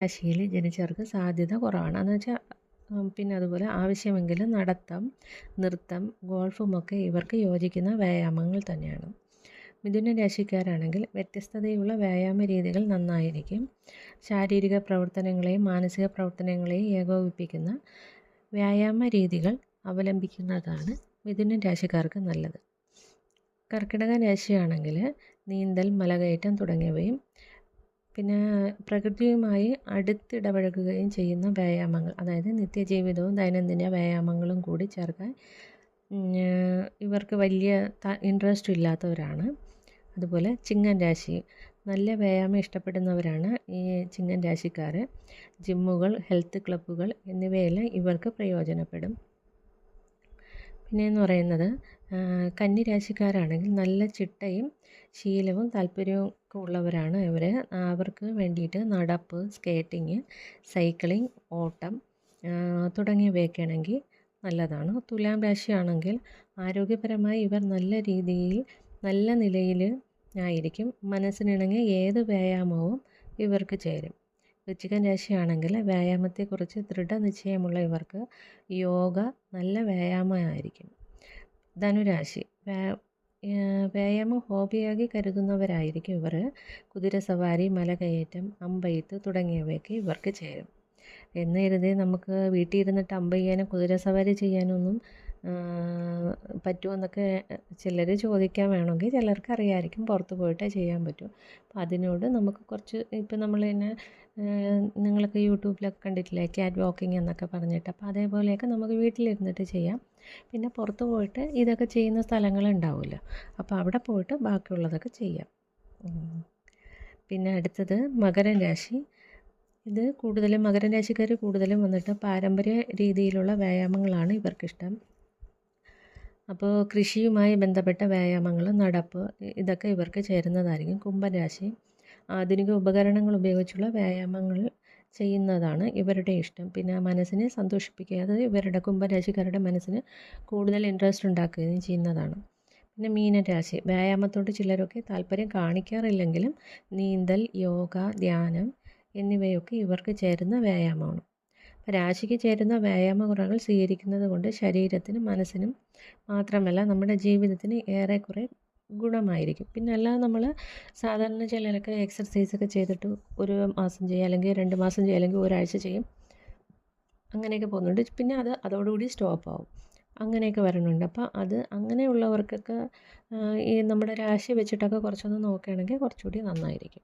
രാശിയിൽ ജനിച്ചവർക്ക് സാധ്യത കുറവാണ്. എന്ന് വെച്ചാൽ പിന്നെ അതുപോലെ ആവശ്യമെങ്കിൽ നടത്തം, നൃത്തം, ഗോൾഫുമൊക്കെ ഇവർക്ക് യോജിക്കുന്ന വ്യായാമങ്ങൾ തന്നെയാണ്. മിഥുന രാശിക്കാരാണെങ്കിൽ വ്യത്യസ്തതയുള്ള വ്യായാമ രീതികൾ നന്നായിരിക്കും. ശാരീരിക പ്രവർത്തനങ്ങളെയും മാനസിക പ്രവർത്തനങ്ങളെയും ഏകോപിപ്പിക്കുന്ന വ്യായാമ രീതികൾ അവലംബിക്കുന്നതാണ് മിഥുന രാശിക്കാർക്ക് നല്ലത്. കർക്കിടക രാശിയാണെങ്കിൽ നീന്തൽ, മലകയറ്റം തുടങ്ങിയവയും പിന്നെ പ്രകൃതിയുമായി അടുത്തിടപഴകുകയും ചെയ്യുന്ന വ്യായാമങ്ങൾ, അതായത് നിത്യജീവിതവും ദൈനംദിന വ്യായാമങ്ങളും കൂടി ചേർക്കാൻ ഇവർക്ക് വലിയ ഇൻട്രസ്റ്റ് ഇല്ലാത്തവരാണ്. അതുപോലെ ചിങ്ങൻ രാശി നല്ല വ്യായാമം ഇഷ്ടപ്പെടുന്നവരാണ് ഈ ചിങ്ങൻ രാശിക്കാർ. ജിമ്മുകൾ, ഹെൽത്ത് ക്ലബ്ബുകൾ എന്നിവയെല്ലാം ഇവർക്ക് പ്രയോജനപ്പെടും. പിന്നെയെന്ന് പറയുന്നത് കന്നി രാശിക്കാരാണെങ്കിൽ നല്ല ചിട്ടയും ശീലവും താല്പര്യവും ഒക്കെ ഉള്ളവരാണ് ഇവർ. അവർക്ക് വേണ്ടിയിട്ട് നടപ്പ്, സ്കേറ്റിങ്, സൈക്ലിംഗ്, ഓട്ടം തുടങ്ങിയവയൊക്കെ ആണെങ്കിൽ നല്ലതാണ്. തുലാം രാശിയാണെങ്കിൽ ആരോഗ്യപരമായി ഇവർ നല്ല രീതിയിൽ നല്ല നിലയിൽ ആയിരിക്കും. മനസ്സിനിണങ്ങിയ ഏത് വ്യായാമവും ഇവർക്ക് ചേരും. വൃശ്ചികം രാശിയാണെങ്കിൽ വ്യായാമത്തെക്കുറിച്ച് ദൃഢനിശ്ചയമുള്ള ഇവർക്ക് യോഗ നല്ല വ്യായാമമായിരിക്കും. ധനുരാശി വ്യായാമം ഹോബിയാക്കി കരുതുന്നവരായിരിക്കും ഇവർ. കുതിരസവാരി, മലകയറ്റം, അമ്പെയ്ത്ത് തുടങ്ങിയവയൊക്കെ ഇവർക്ക് ചേരും. എന്ന് കരുതി നമുക്ക് വീട്ടിൽ ഇരുന്നിട്ട് അമ്പെയ്യാനും കുതിരസവാരി ചെയ്യാനൊന്നും പറ്റുമെന്നൊക്കെ ചിലർ ചോദിക്കാൻ വേണമെങ്കിൽ ചിലർക്ക് അറിയാമായിരിക്കും. പുറത്ത് പോയിട്ടേ ചെയ്യാൻ പറ്റും. അപ്പോൾ അതിനോട് നമുക്ക് കുറച്ച് ഇപ്പം നമ്മൾ തന്നെ നിങ്ങളൊക്കെ യൂട്യൂബിലൊക്കെ കണ്ടിട്ടില്ലേ ക്യാറ്റ് വാക്കിംഗ് എന്നൊക്കെ പറഞ്ഞിട്ട്. അപ്പോൾ അതേപോലെയൊക്കെ നമുക്ക് വീട്ടിലിരുന്നിട്ട് ചെയ്യാം. പിന്നെ പുറത്ത് പോയിട്ട് ഇതൊക്കെ ചെയ്യുന്ന സ്ഥലങ്ങളുണ്ടാവുമല്ലോ, അപ്പോൾ അവിടെ പോയിട്ട് ബാക്കിയുള്ളതൊക്കെ ചെയ്യാം. പിന്നെ അടുത്തത് മകരം രാശി. ഇത് കൂടുതലും മകരം രാശിക്കാർ കൂടുതലും വന്നിട്ട് പാരമ്പര്യ രീതിയിലുള്ള വ്യായാമങ്ങളാണ് ഇവർക്കിഷ്ടം. അപ്പോൾ കൃഷിയുമായി ബന്ധപ്പെട്ട വ്യായാമങ്ങൾ, നടപ്പ് ഇതൊക്കെ ഇവർക്ക് ചേരുന്നതായിരിക്കും. കുംഭരാശി ആധുനിക ഉപകരണങ്ങൾ ഉപയോഗിച്ചുള്ള വ്യായാമങ്ങൾ ചെയ്യുന്നതാണ് ഇവരുടെ ഇഷ്ടം. പിന്നെ മനസ്സിനെ സന്തോഷിപ്പിക്കുക, അത് ഇവരുടെ കുംഭരാശിക്കാരുടെ മനസ്സിന് കൂടുതൽ ഇൻട്രസ്റ്റ് ഉണ്ടാക്കുകയും ചെയ്യുന്നതാണ്. പിന്നെ മീനരാശി വ്യായാമത്തോട് ചിലരൊക്കെ താല്പര്യം കാണിക്കാറില്ലെങ്കിലും നീന്തൽ, യോഗ, ധ്യാനം എന്നിവയൊക്കെ ഇവർക്ക് ചേരുന്ന വ്യായാമമാണ്. രാശിക്ക് ചേരുന്ന വ്യായാമ മുറകൾ സ്വീകരിക്കുന്നത് കൊണ്ട് ശരീരത്തിനും മനസ്സിനും മാത്രമല്ല നമ്മുടെ ജീവിതത്തിന് ഏറെക്കുറെ ഗുണമായിരിക്കും. പിന്നെ അല്ലാതെ നമ്മൾ സാധാരണ ചിലരൊക്കെ എക്സർസൈസൊക്കെ ചെയ്തിട്ട് ഒരു മാസം ചെയ്യും, അല്ലെങ്കിൽ 2 മാസം ചെയ്യും, അല്ലെങ്കിൽ ഒരാഴ്ച ചെയ്യും, അങ്ങനെയൊക്കെ പോകുന്നുണ്ട്. പിന്നെ അതോടുകൂടി സ്റ്റോപ്പ് ആവും. അങ്ങനെയൊക്കെ വരുന്നുണ്ട്. അപ്പോൾ അങ്ങനെയുള്ളവർക്കൊക്കെ ഈ നമ്മുടെ രാശി വെച്ചിട്ടൊക്കെ കുറച്ചൊന്ന് നോക്കുകയാണെങ്കിൽ കുറച്ചുകൂടി നന്നായിരിക്കും.